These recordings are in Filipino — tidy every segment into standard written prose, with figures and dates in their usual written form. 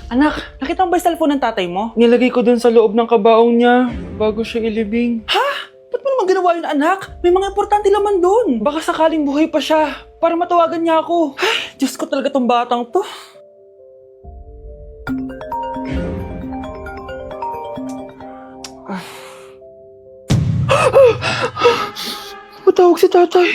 Anak, nakita mo ba yung cellphone ng tatay mo? Nilagay ko dun sa loob ng kabaong niya bago siya ilibing. Ha? Ba't mo naman ginawa yun, anak? May mga importante laman dun. Baka sakaling buhay pa siya para matawagan niya ako. Ay, Diyos ko talaga tong batang to. Matawag si tatay.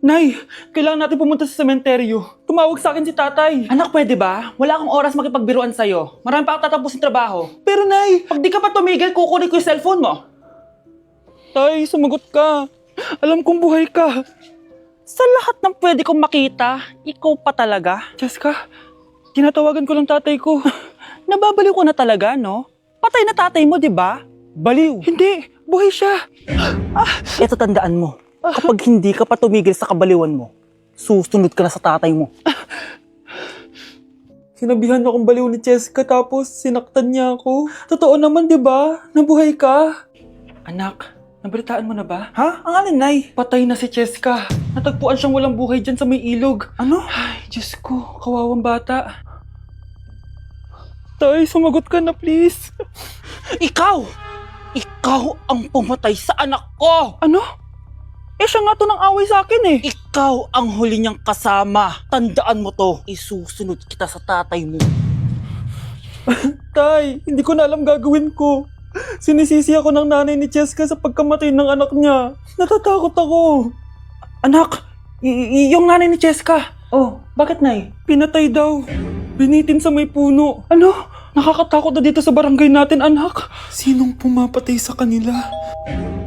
Nay, kailangan natin pumunta sa sementeryo. Tumawag sa akin si tatay. Anak, pwede ba? Wala akong oras makipagbiruan sa'yo. Marami pa akong tatapusin trabaho. Pero nay, pag di ka pa tumigil, kukunin ko yung cellphone mo. Tay, sumagot ka. Alam kong buhay ka. Sa lahat ng pwede kong makita, ikaw pa talaga. Jessica, tinatawagan ko lang tatay ko. Nababaliw ko na talaga, no? Patay na tatay mo, di ba? Baliw. Hindi, buhay siya. Ito tandaan mo. Kapag hindi ka pa tumigil sa kabaliwan mo, susunod ka na sa tatay mo. Sinabihan akong baliw ni Jessica tapos sinaktan niya ako. Totoo naman, di ba? Nabuhay ka. Anak, nabalitaan mo na ba? Ha? Ang alin, Nay? Patay na si Jessica. Natagpuan siyang walang buhay dyan sa may ilog. Ano? Ay, Diyos ko, kawawang bata. Tay, sumagot ka na please. Ikaw! Ikaw ang pumatay sa anak ko! Ano? Eh siya nga to ng away sa akin eh. Ikaw ang huli niyang kasama. Tandaan mo to. Isusunod kita sa tatay mo. Tay, hindi ko na alam gagawin ko. Sinisisi ako ng nanay ni Jessica sa pagkamatay ng anak niya. Natatakot ako. Anak, yung nanay ni Jessica. Oh, bakit nay? Pinatay daw. Binitin sa may puno. Ano? Nakakatakot na dito sa barangay natin, anak. Sinong pumapatay sa kanila?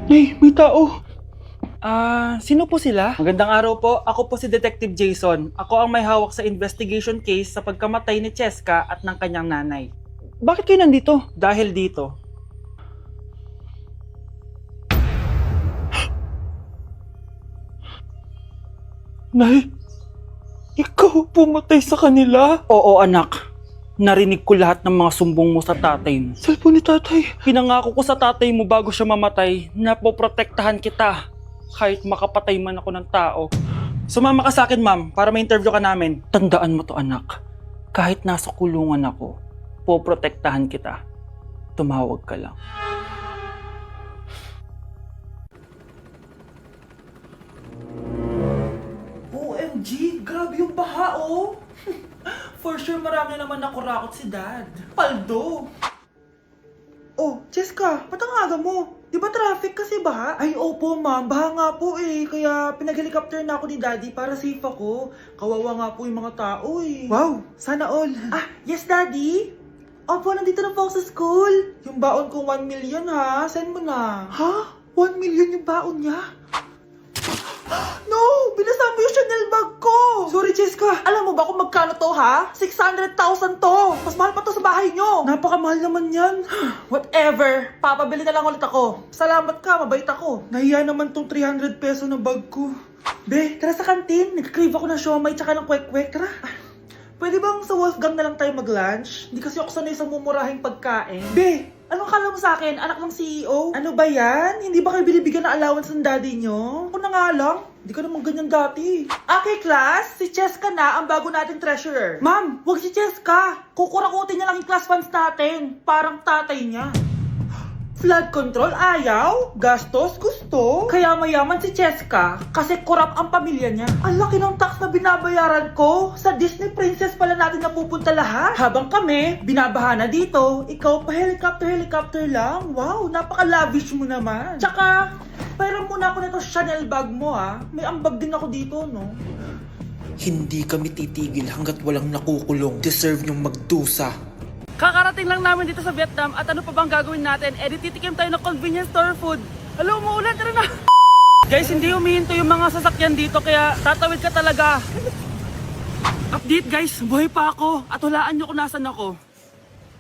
Nay, may tao. Sino po sila? Magandang araw po. Ako po si Detective Jason. Ako ang may hawak sa investigation case sa pagkamatay ni Cheska at ng kanyang nanay. Bakit kayo nandito? Dahil dito. Nay, ikaw pumatay sa kanila? Oo anak. Narinig ko lahat ng mga sumbong mo sa tatay mo. Cellphone ni tatay. Pinangako ko sa tatay mo bago siya mamatay na poprotektahan kita. Kahit makapatay man ako ng tao. Sumama ka sa akin, ma'am, para ma-interview ka namin. Tandaan mo to, anak. Kahit nasa kulungan ako, poprotektahan kita. Tumawag ka lang. OMG, grabe yung baha, oh. For sure, marami naman nakurakot si Dad. Paldo! Oh, Jessica, ba't ang aga mo? Di ba traffic kasi baha? Ay, opo, ma'am. Baha nga po eh. Kaya pinag-helicopter na ako ni Daddy para safe ako. Kawawa nga po yung mga tao eh. Wow, sana all. Ah, yes, Daddy? Opo, nandito na po ako sa school. Yung baon ko 1 million ha. Send mo na. Ha? 1 million yung baon niya? No! Binasa mo yung Chanel bag ko! Sorry, Jessica. Alam mo ba kung magkano to ha? 600,000 to! Mas mahal pa to sa bahay nyo! Napakamahal naman yan. Whatever! Papabili na lang ulit ako. Salamat ka, mabait ako. Nahiya naman tong 300 peso na bag ko. Be, tara sa kantin. Nag-crave ako ng siomay tsaka ng kwek-kwek. Tara. Pwede bang sa Wolfgang na lang tayo mag-lunch? Hindi kasi ako sanay sa mumurahing pagkain. Be, Anong kala mo sa akin? Anak ng CEO? ano ba yan? Hindi ba kayo binibigyan ng allowance ng daddy nyo? Ako na nga lang. Hindi ka naman ganyan dati. Okay, class. Si Cheska na ang bago nating treasurer. Ma'am, wag si Cheska. Kukurakutin niya lang yung class funds natin. Parang tatay niya. Flood control, ayaw. Gastos, gusto. Kaya mayaman si Cheska kasi korap ang pamilya niya. Ang laki ng tax na binabayaran ko. Sa Disney Princess pala natin napupunta lahat. Habang kami, binabaha na dito. Ikaw pa helicopter lang. Wow, napaka-lavish mo naman. Tsaka, pairam muna ako nito Chanel bag mo ha. May ambag din ako dito, no? Hindi kami titigil hanggat walang nakukulong. Deserve niyong magdusa. Kakarating lang namin dito sa Vietnam at ano pa bang gagawin natin? Titikim tayo ng convenience store food. Hello, umuulan, tara na! Guys, hindi humihinto yung mga sasakyan dito kaya tatawid ka talaga. Update guys, buhay pa ako at hulaan nyo kung nasan ako.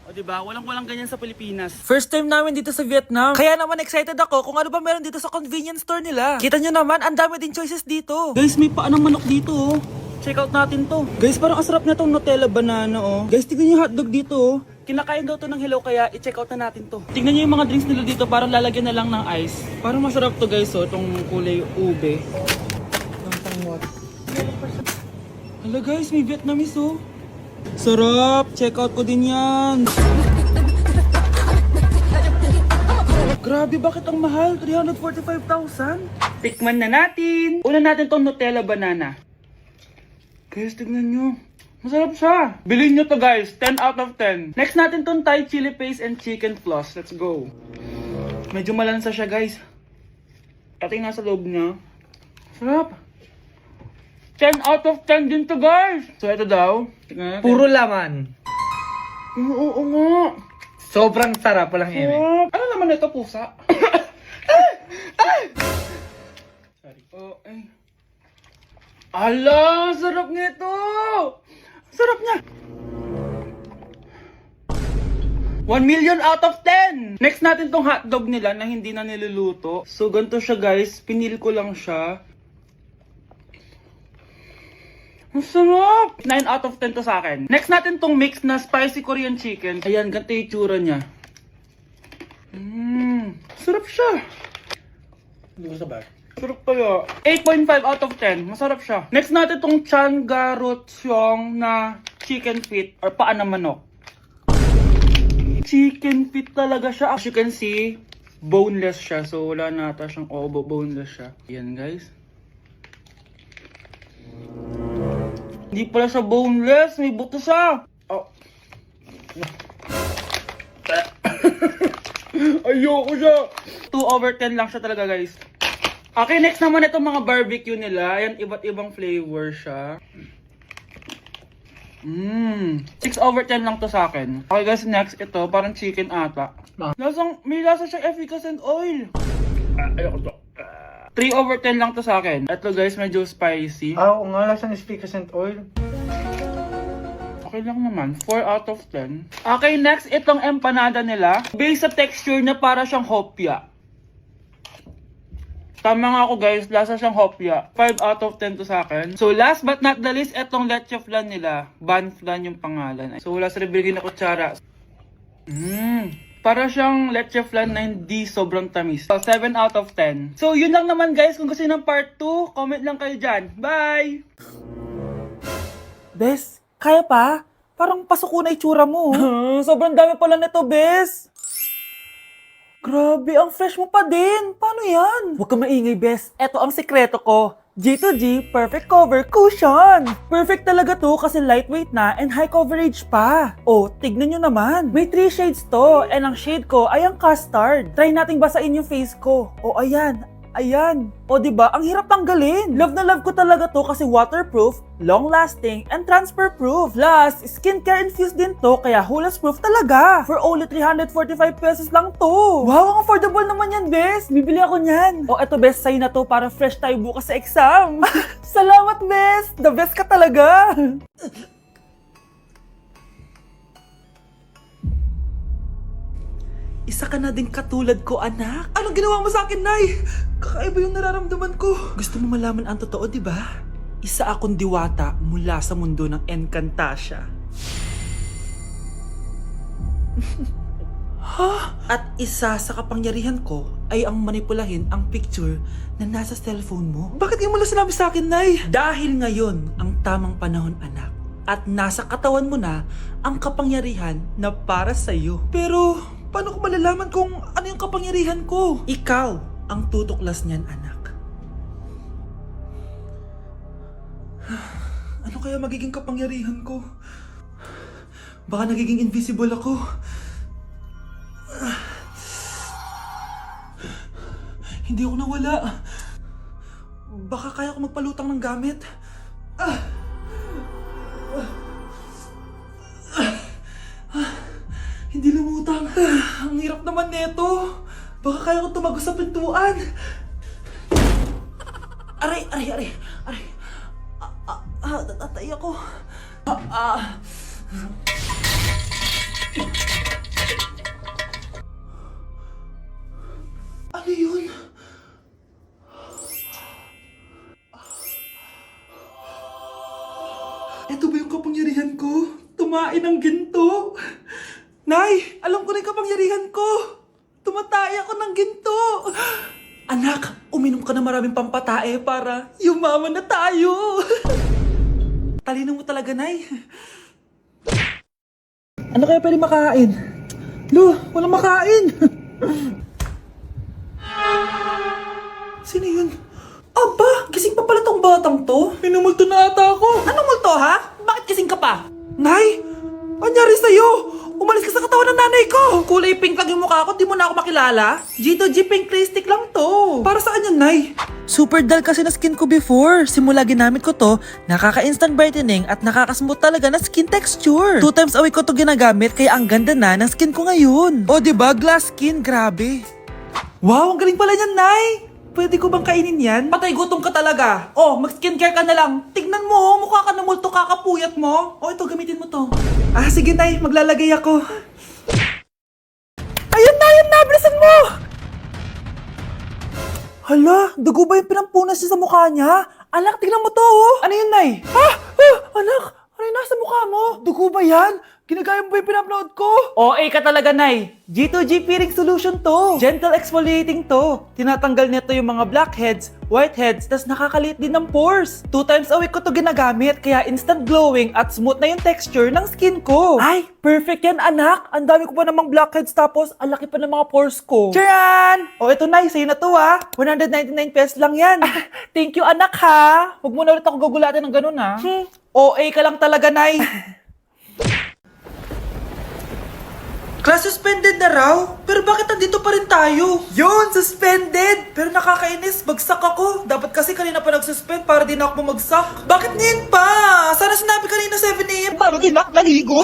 O diba, walang ganyan sa Pilipinas. First time namin dito sa Vietnam. Kaya naman excited ako kung ano ba meron dito sa convenience store nila. Kita nyo naman, ang dami din choices dito. Guys, may paanong manok dito oh. Check out natin to. Guys, parang asarap na tong Nutella banana oh. Guys, tignan yung hotdog dito oh. Kinakain daw to ng hello kaya i-check out na natin to. Tingnan niyo yung mga drinks nila dito, parang lalagyan na lang ng ice. Parang masarap to guys oh, itong kulay ube. Hala guys, may Vietnamese oh. Sarap! Check out ko din yan! Grabe, bakit ang mahal? 345,000? Tikman na natin! Una natin tong Nutella banana. Guys, tignan nyo. Masarap siya. Bilhin nyo to guys. 10 out of 10. Next natin tong Thai chili paste and chicken floss. Let's go. Medyo malansa siya guys. Ito yung nasa loob niya. Sarap. 10 out of 10 din to guys. So ito daw. Tignan natin. Puro laman. Oo nga. Sobrang sarap, walang eme. Sarap. Ano naman ito, pusa? Sorry. Oh, ay. Ala, sarap nito! Sarap niya! 1 million out of 10! Next natin tong hotdog nila na hindi na niluluto. So, ganito siya guys. Pinil ko lang siya. Ang sarap! 9 out of 10 to sa akin. Next natin tong mix na spicy Korean chicken. Ayan, ganito yung itsura niya. Sarap siya. Hindi ko sabay. Sarap kaya. 8.5 out of 10. Masarap siya. Next natin tong Changarotyong na chicken feet or paa ng manok. Chicken feet talaga siya. As you can see, boneless siya. So wala na ata siyang obo. Boneless siya. Yan guys. Hindi pala siya boneless. May buto siya. Oh. Ayoko siya. 2 over 10 lang siya talaga guys. Okay, next naman itong mga barbecue nila. Ayan, iba't ibang flavor siya. 6 over 10 lang to sa akin. Okay guys, next ito. Parang chicken ata. May lasa siyang efficacy and oil. Ayoko to. 3 over 10 lang to sa akin. Ito guys, medyo spicy. Oo nga, lasang speakers and oil. Okay lang naman. 4 out of 10. Okay, next itong empanada nila. Based sa texture na para siyang hopya. Tama nga ako guys, lasa siyang hopya. 5 out of 10 to sa akin. So last but not the least, itong leche flan nila. Ban flan yung pangalan. So wala sa ribigay na kutsara. Para siyang leche flan na hindi sobrang tamis. So 7 out of 10. So yun lang naman guys. Kung gusto niyo ng part 2, comment lang kayo dyan. Bye! Bes, kaya pa? Parang pasuko na itsura mo. Sobrang dami pala nito, Bes. Grabe, ang fresh mo pa din. Paano yan? Huwag kang maingay, Bes. Eto ang sikreto ko. G2G Perfect Cover Cushion. Perfect talaga to kasi lightweight na and high coverage pa. Oh, tignan nyo naman. May 3 shades to and ang shade ko ay ang custard. Try nating basain yung face ko. Oh, ayan. Ayan. O diba, ang hirap tanggalin. Love na love ko talaga to kasi waterproof, long-lasting, and transfer-proof. Plus, skincare infused din to kaya hulas-proof talaga. For only 345 pesos lang to. Wow, ang affordable naman yan, Bes. Bibili ako niyan. O eto, Bes, sa'yo na to para fresh tayo bukas sa exam. Salamat, Bes. The best ka talaga. Isa ka na din katulad ko, anak. Anong ginawa mo sa akin, Nay? Kakaiba yung nararamdaman ko. Gusto mo malaman ang totoo, di ba? Isa akong diwata mula sa mundo ng Encantasia. Ha? At isa sa kapangyarihan ko ay ang manipulahin ang picture na nasa cellphone mo. Bakit yung mula sinabi sa akin, Nay? Dahil ngayon ang tamang panahon, anak. At nasa katawan mo na ang kapangyarihan na para sa'yo. Pero paano ko malalaman kung ano yung kapangyarihan ko? Ikaw ang tutuklas niyan, anak. Ano kaya magiging kapangyarihan ko? Baka nagiging invisible ako. Hindi ako nawala. Baka kaya ko magpalutang ng gamit. Hindi lumutang. Ang hirap naman neto. Baka kaya ko tumagos sa pintuan. Aray, aray, aray. Aray. Tatay ako. Ano yun? Ito ba yung kapangyarihan ko? Tumain ng ginto? Nay, alam ko na yung kapangyarihan ko. Tumatay ako ng ginto. Anak, uminom ka na maraming pampatae para yumaman na tayo. Talino mo talaga, Nay. Ano kaya pwede makain? Lo, walang makain! Sino yun? Aba, gising pa pala tong batang to. Minumulto na ata ako. Anong multo ha? Bakit gising ka pa? Nay, anyari sa'yo? Umalis ka sa katawan ng nanay ko! Kulay pink lang yung mukha ko, di mo na ako makilala? G2G pink clay stick lang to. Para saan yan, Nay? Super dull kasi na skin ko before. Simula ginamit ko to, nakaka-instant brightening at nakaka-smooth talaga na skin texture. 2 times a week ko to ginagamit kaya ang ganda na ng skin ko ngayon. O diba, glass skin, grabe. Wow, ang galing pala niyan, Nay! Pwede ko bang kainin yan? Patay gutom ka talaga. Oh, mag-skincare ka na lang. Tignan mo, mukha ka na multo, kakapuyat mo. Oh, ito, gamitin mo to. Ah, sige, Nay, maglalagay ako. Ayun na, bilisan mo! Hala, dugo ba yung pinampunas niya sa mukha niya? Anak, tignan mo to, oh. Ano yun, Nay? Anak, ano yung nasa mukha mo? Dugo ba yan? Ginagaya mo ba yung pinupload ko? OA ka talaga, Nay. G2G peeling solution to. Gentle exfoliating to. Tinatanggal nito yung mga blackheads, whiteheads, tas nakakaliit din ng pores. 2 times a week ko to ginagamit, kaya instant glowing at smooth na yung texture ng skin ko. Ay, perfect yan, anak. Ang dami ko pa namang blackheads tapos ang laki pa ng mga pores ko. Charan! O, ito, Nay, sa'yo na to, ha. 199 pesos lang yan. Thank you, anak, ha. Huwag mo na ulit ako gugulatin ng ganun, ha. OA ka lang talaga, Nay. Class suspended na raw? Pero bakit nandito pa rin tayo? Yun, suspended! Pero nakakainis, bagsak ako. Dapat kasi kanina pa nag-suspend para di na ako bumagsak. Bakit ngayon pa? Sana sinabi kanina 7 a.m. Para di na naligo.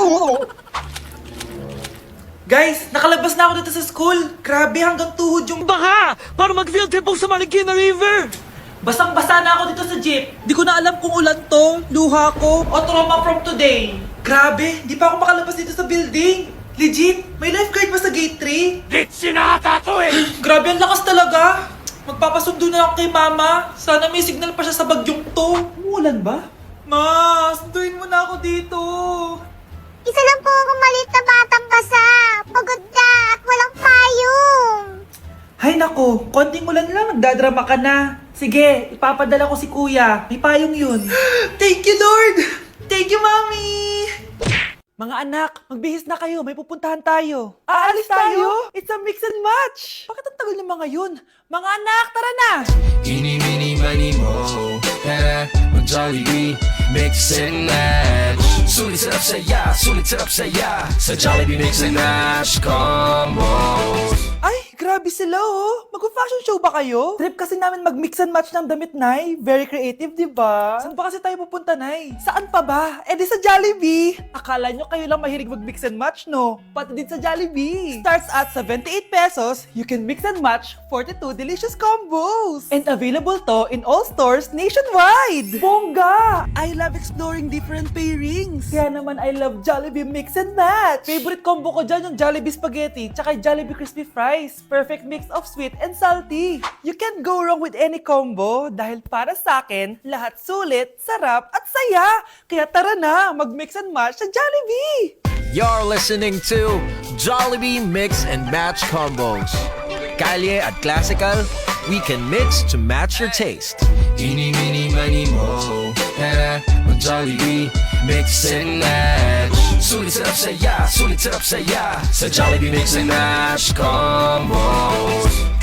Guys, nakalabas na ako dito sa school. Grabe, hanggang tuhod yung Baka! Para mag-field trip sa Marikina River! basang-basa na ako dito sa jeep. Di ko na alam kung ulan to, luha ko, o trauma from today. Grabe, di pa ako makalabas dito sa building. Legit, may lifeguard ba sa gate 3? Sinata to eh! Grabe, ang lakas talaga. Magpapasundo na ako kay mama. Sana may signal pa siya sa bagyong to. Umulan ba? Ma, sunduin mo na ako dito. Isa lang po akong maliit na batang basa. Pagod na at walang payong. Hay nako, konting ulan lang, nagdadrama ka na. Sige, ipapadala ko si kuya. May payong yun. Thank you, Lord! Thank you, Mommy! Mga anak, magbihis na kayo, may pupuntahan tayo. Aalis tayo? It's a mix and match. Bakit ang tagal ng mga yun? Mga anak, tara na! Eeny, meeny, miny, mo. Tara, mag-Jollibee, mix and match. Sulit sarap saya. Sa Jollibee mix and match combo. Ay, grabe sila oh. Mag-fashion show ba kayo? Trip kasi namin mag-mix and match ng damit, Nay. Very creative, di ba? Saan ba kasi tayo pupunta, Nay? Saan pa ba? Eh di sa Jollibee. Akala nyo kayo lang mahilig mag-mix and match, no? Pati din sa Jollibee. Starts at 78 pesos, you can mix and match 42 delicious combos. And available to in all stores nationwide. Bongga! I love exploring different pairings. Kaya naman I love Jollibee mix and match. Favorite combo ko dyan yung Jollibee spaghetti tsaka Jollibee crispy fries. Perfect mix of sweet and salty. You can't go wrong with any combo dahil para sa akin, lahat sulit, sarap at saya. Kaya tara na, mag-mix and match sa Jollibee! You're listening to Jollibee Mix and Match Combos. Kalye at classical, we can mix to match your taste. Eeny, meeny, miny, mo. Tara, mag-Jollibee, mix and match. Sulit sarap saya. Sa Jollibee Mix and Match Combos.